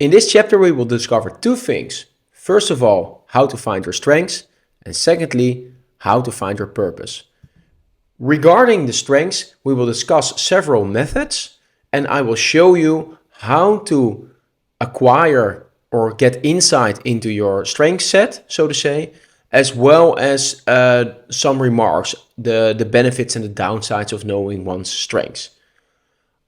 In this chapter, we will discover two things. First of all, how to find your strengths, and secondly, how to find your purpose. Regarding the strengths, we will discuss several methods, and I will show you how to acquire or get insight into your strength set, so to say, as well as some remarks, the benefits and the downsides of knowing one's strengths.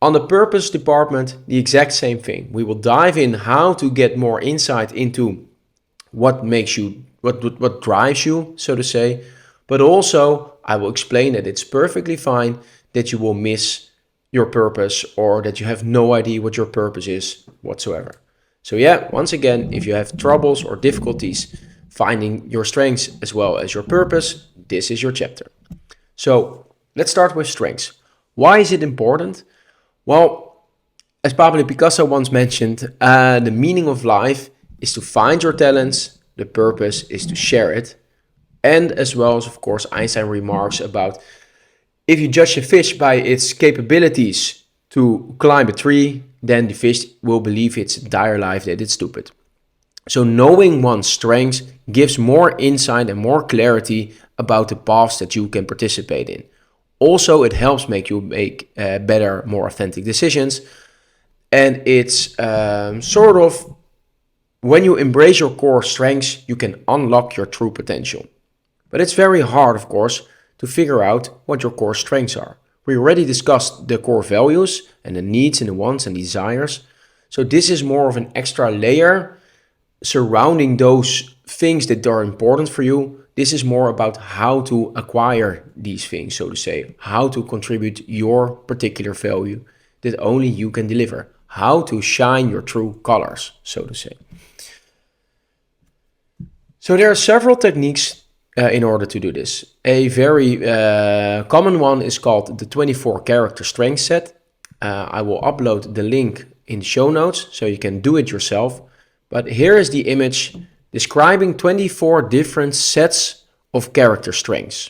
On the purpose department, the exact same thing. We will dive in how to get more insight into what makes you, what drives you, so to say, but also I will explain that it's perfectly fine that you will miss your purpose or that you have no idea what your purpose is whatsoever. So yeah, once again, if you have troubles or difficulties finding your strengths as well as your purpose, this is your chapter. So let's start with strengths. Why is it important? Well, as Pablo Picasso once mentioned, the meaning of life is to find your talents, the purpose is to share it. And as well as, of course, Einstein remarks about if you judge a fish by its capabilities to climb a tree, then the fish will believe its entire life that it's stupid. So knowing one's strengths gives more insight and more clarity about the paths that you can participate in. Also, it helps make you make better, more authentic decisions. And it's sort of, when you embrace your core strengths, you can unlock your true potential. But it's very hard, of course, to figure out what your core strengths are. We already discussed the core values and the needs and the wants and desires. So this is more of an extra layer surrounding those things that are important for you. This is more about how to acquire these things, so to say, how to contribute your particular value that only you can deliver, how to shine your true colors, so to say. So there are several techniques in order to do this. A very common one is called the 24 character strength set. I will upload the link in the show notes so you can do it yourself. But here is the image describing 24 different sets of character strengths.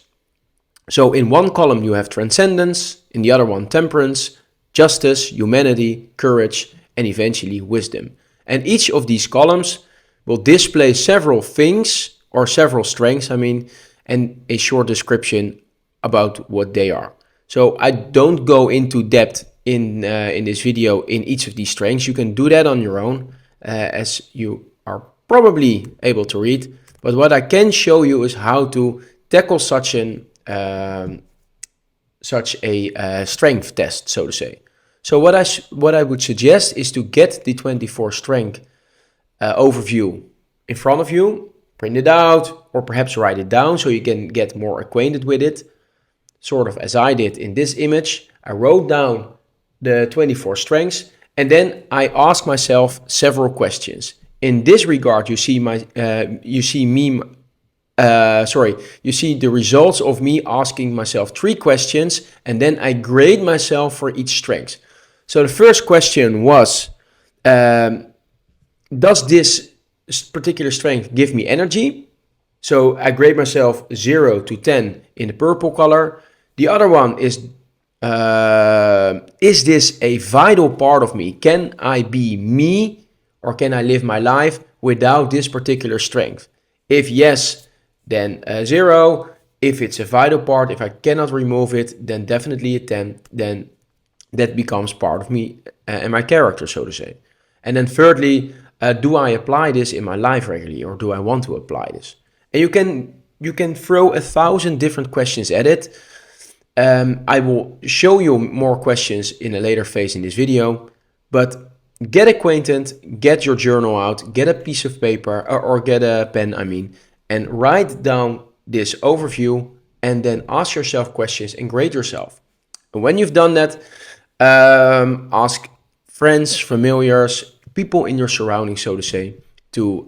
So in one column you have transcendence, in the other one temperance, justice, humanity, courage, and eventually wisdom. And each of these columns will display several things, or several strengths, and a short description about what they are. So I don't go into depth in this video in each of these strengths. You can do that on your own, as you are probably able to read. But what I can show you is how to tackle such a strength test, so to say. So what I would suggest is to get the 24 strength overview in front of you, print it out, or perhaps write it down so you can get more acquainted with it. Sort of as I did in this image. I wrote down the 24 strengths and then I asked myself several questions. In this regard, you see the results of me asking myself 3 questions, and then I grade myself for each strength. So the first question was, does this particular strength give me energy? So I grade myself 0 to 10 in the purple color. The other one is this a vital part of me? Can I be me, or can I live my life without this particular strength? If yes, then 0. If it's a vital part, if I cannot remove it, then definitely a 10. Then that becomes part of me and my character, so to say. And then thirdly, do I apply this in my life regularly, or do I want to apply this? And you can throw 1,000 different questions at it. I will show you more questions in a later phase in this video, but get acquainted, get your journal out, get a piece of paper or get a pen, and write down this overview and then ask yourself questions and grade yourself. And when you've done that, ask friends, familiars, people in your surroundings, so to say, to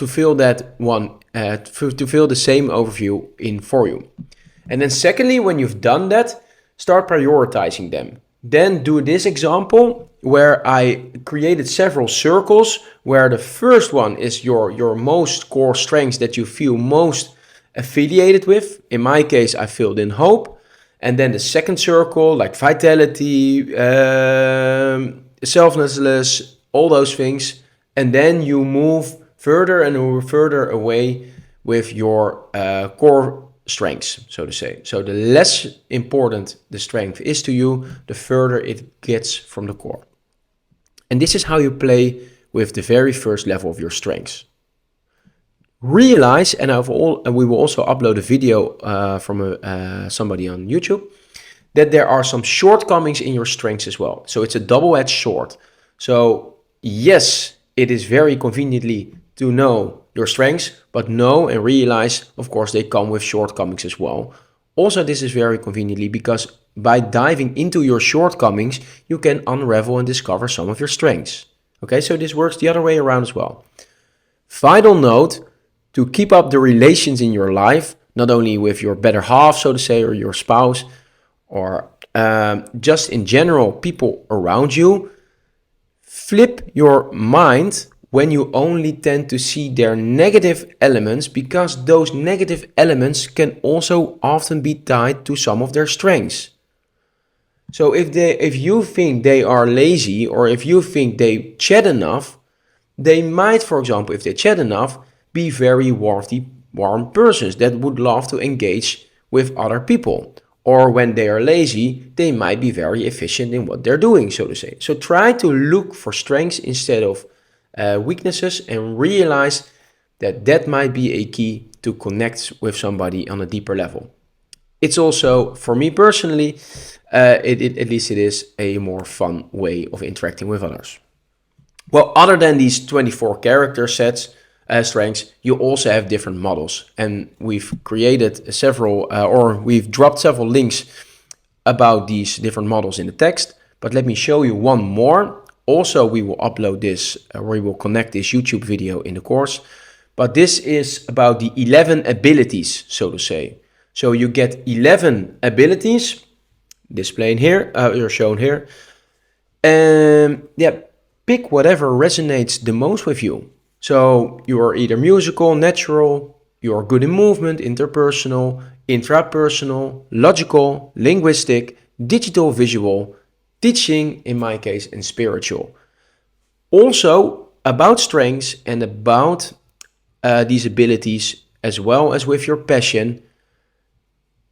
fill that one, to fill the same overview in for you. And then secondly, when you've done that, start prioritizing them. Then do this example where I created several circles, where the first one is your most core strengths that you feel most affiliated with. In my case, I filled in hope. And then the second circle, like vitality, selflessness, all those things, and then you move further and further away with your core strengths, so to say. So the less important the strength is to you, the further it gets from the core. And this is how you play with the very first level of your strengths. Realize, and we will also upload a video from somebody on YouTube, that there are some shortcomings in your strengths as well. So it's a double-edged sword. So yes, it is very conveniently to know your strengths, but know and realize, of course, they come with shortcomings as well. Also, this is very conveniently because by diving into your shortcomings, you can unravel and discover some of your strengths. Okay, so this works the other way around as well. Final note, to keep up the relations in your life, not only with your better half, so to say, or your spouse, or just in general, people around you, flip your mind when you only tend to see their negative elements, because those negative elements can also often be tied to some of their strengths. So if you think they are lazy, or if you think they chat enough, they might, for example, if they chat enough, be very warm persons that would love to engage with other people. Or when they are lazy, they might be very efficient in what they're doing, so to say. So try to look for strengths instead of weaknesses, and realize that that might be a key to connect with somebody on a deeper level. It's also, for me personally, at least it is a more fun way of interacting with others. Well, other than these 24 character sets, strengths, you also have different models, and we've created several we've dropped several links about these different models in the text, but let me show you one more. Also, we will upload this, we will connect this YouTube video in the course, but this is about the 11 abilities, so to say. So you get 11 abilities displayed here, or shown here, and pick whatever resonates the most with you. So you are either musical, natural, you are good in movement, interpersonal, intrapersonal, logical, linguistic, digital, visual, teaching in my case, and spiritual. Also about strengths and about these abilities, as well as with your passion,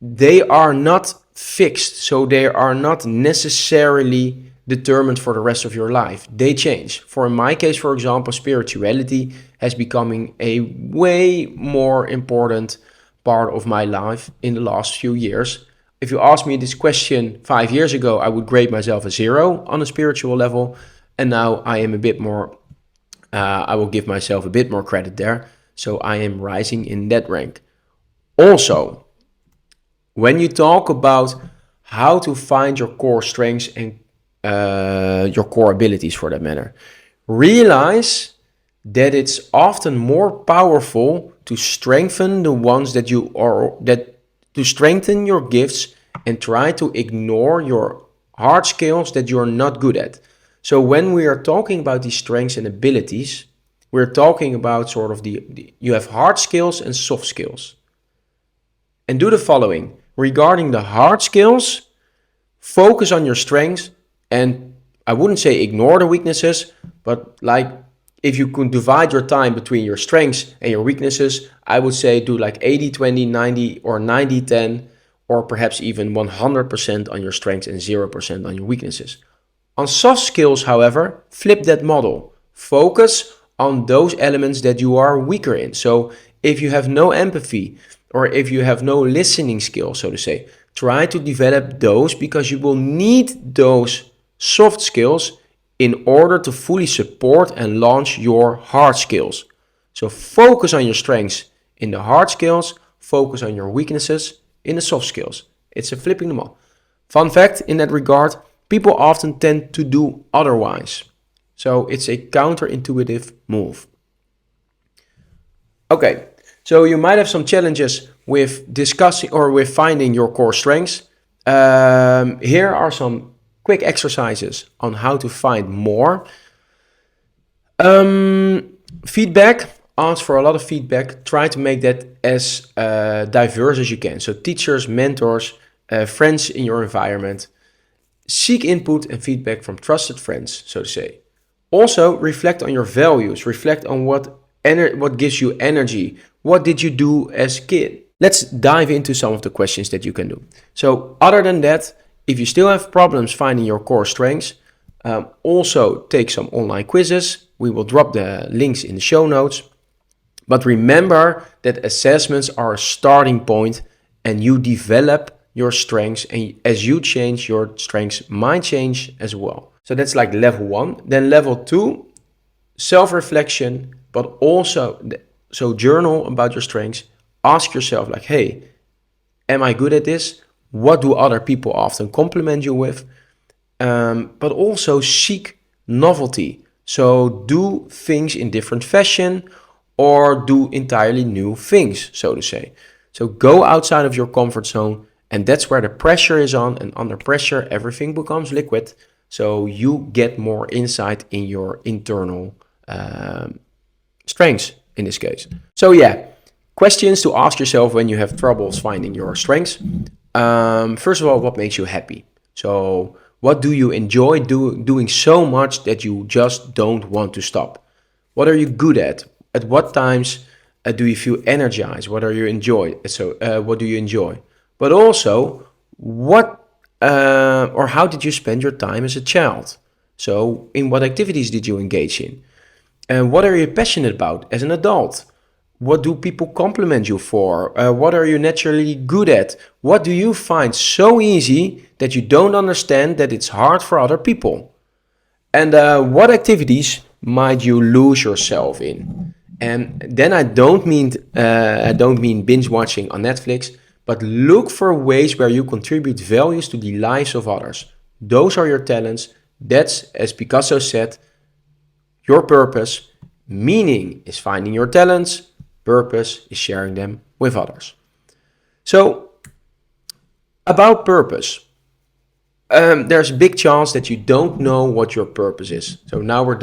they are not fixed, so they are not necessarily determined for the rest of your life. They change. For in my case, for example, spirituality has becoming a way more important part of my life in the last few years. If you asked me this question 5 years ago, I would grade myself a 0 on a spiritual level, and now I am a bit more, I will give myself a bit more credit there. So I am rising in that rank. Also, when you talk about how to find your core strengths and your core abilities for that matter, realize that it's often more powerful to strengthen the ones that you are, to strengthen your gifts and try to ignore your hard skills that you're not good at. So when we are talking about these strengths and abilities, we're talking about sort of you have hard skills and soft skills. And do the following. Regarding the hard skills, focus on your strengths, and I wouldn't say ignore the weaknesses, but like if you could divide your time between your strengths and your weaknesses, I would say do like 80-20, 90 or 90-10, or perhaps even 100% on your strengths and 0% on your weaknesses. On soft skills, however, flip that model. Focus on those elements that you are weaker in. So if you have no empathy, or if you have no listening skills, so to say, try to develop those, because you will need those soft skills in order to fully support and launch your hard skills. So focus on your strengths in the hard skills, focus on your weaknesses in the soft skills. It's a flipping them all. Fun fact in that regard, people often tend to do otherwise. So it's a counterintuitive move. Okay, so you might have some challenges with discussing or with finding your core strengths. Here are some quick exercises on how to find more. Feedback, ask for a lot of feedback. Try to make that as diverse as you can. So teachers, mentors, friends in your environment. Seek input and feedback from trusted friends, so to say. Also, reflect on your values. Reflect on what gives you energy. What did you do as a kid? Let's dive into some of the questions that you can do. So, other than that, if you still have problems finding your core strengths, also take some online quizzes. We will drop the links in the show notes. But remember that assessments are a starting point and you develop your strengths, and as you change, your strengths might change as well. So that's like level 1. Then level 2, self-reflection, but also so journal about your strengths. Ask yourself like, hey, am I good at this? What do other people often compliment you with? But also seek novelty. So do things in different fashion or do entirely new things, so to say. So go outside of your comfort zone, and that's where the pressure is on, and under pressure, everything becomes liquid. So you get more insight in your internal strengths in this case. So yeah, questions to ask yourself when you have troubles finding your strengths. First of all, what makes you happy? So what do you enjoy doing so much that you just don't want to stop? What are you good at? At what times do you feel energized? What do you enjoy? What do you enjoy? But also, what or how did you spend your time as a child? So, in what activities did you engage in? And what are you passionate about as an adult? What do people compliment you for? What are you naturally good at? What do you find so easy that you don't understand that it's hard for other people? And what activities might you lose yourself in? And then I don't mean binge watching on Netflix, but look for ways where you contribute values to the lives of others. Those are your talents. That's, as Picasso said, your purpose. Meaning is finding your talents. Purpose is sharing them with others. So, about purpose. There's a big chance that you don't know what your purpose is. So now we're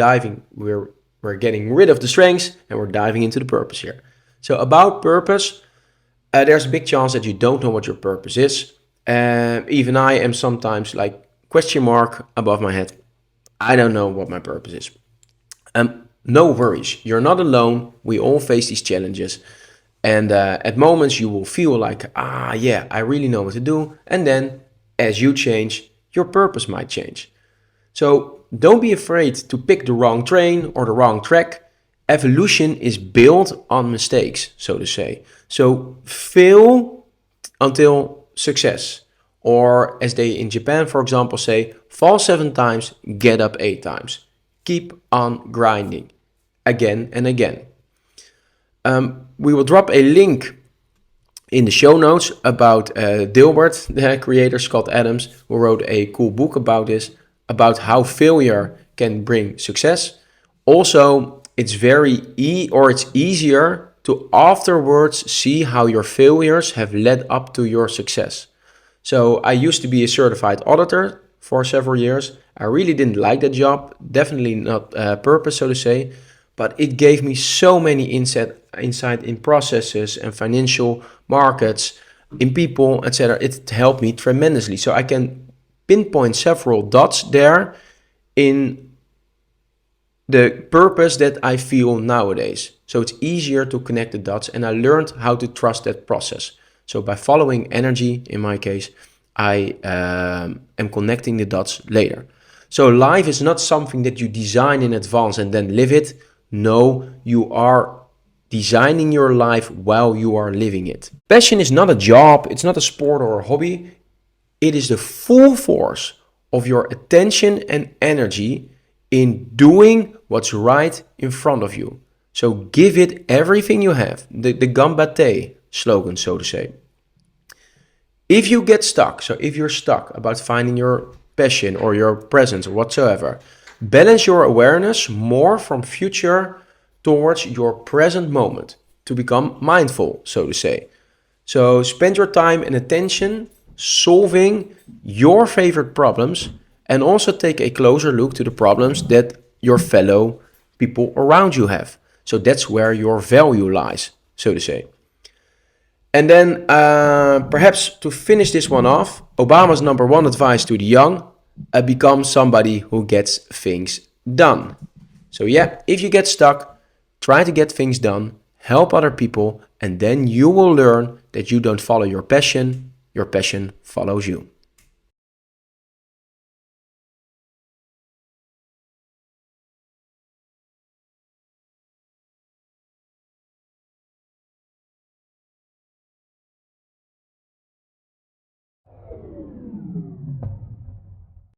getting rid of the strengths and we're diving into the purpose here. So about purpose, there's a big chance that you don't know what your purpose is. Even I am sometimes like question mark above my head. I don't know what my purpose is. No worries, you're not alone. We all face these challenges. And at moments you will feel like, yeah, I really know what to do. And then as you change, your purpose might change. So don't be afraid to pick the wrong train or the wrong track. Evolution is built on mistakes, so to say. So fail until success. Or as they in Japan, for example, say, fall 7 times, get up 8 times. Keep on grinding again and again. We will drop a link in the show notes about Dilbert, the creator, Scott Adams, who wrote a cool book about this, about how failure can bring success. Also, it's it's easier to afterwards see how your failures have led up to your success. So I used to be a certified auditor for several years. I really didn't like that job, definitely not purpose, so to say, but it gave me so many insight in processes and financial markets, in people, etc. It helped me tremendously. So I can pinpoint several dots there in the purpose that I feel nowadays. So it's easier to connect the dots, and I learned how to trust that process. So by following energy, in my case, I am connecting the dots later. So life is not something that you design in advance and then live it. No, you are designing your life while you are living it. Passion is not a job, it's not a sport or a hobby. It is the full force of your attention and energy in doing what's right in front of you. So give it everything you have. The Gambate slogan, so to say. If you get stuck, so if you're stuck about finding your passion or your presence or whatsoever, balance your awareness more from future towards your present moment to become mindful, so to say. So spend your time and attention solving your favorite problems, and also take a closer look to the problems that your fellow people around you have. So that's where your value lies, so to say. And then perhaps to finish this one off, Obama's number one advice to the young, become somebody who gets things done. So yeah, if you get stuck, try to get things done, help other people, and then you will learn that you don't follow your passion follows you.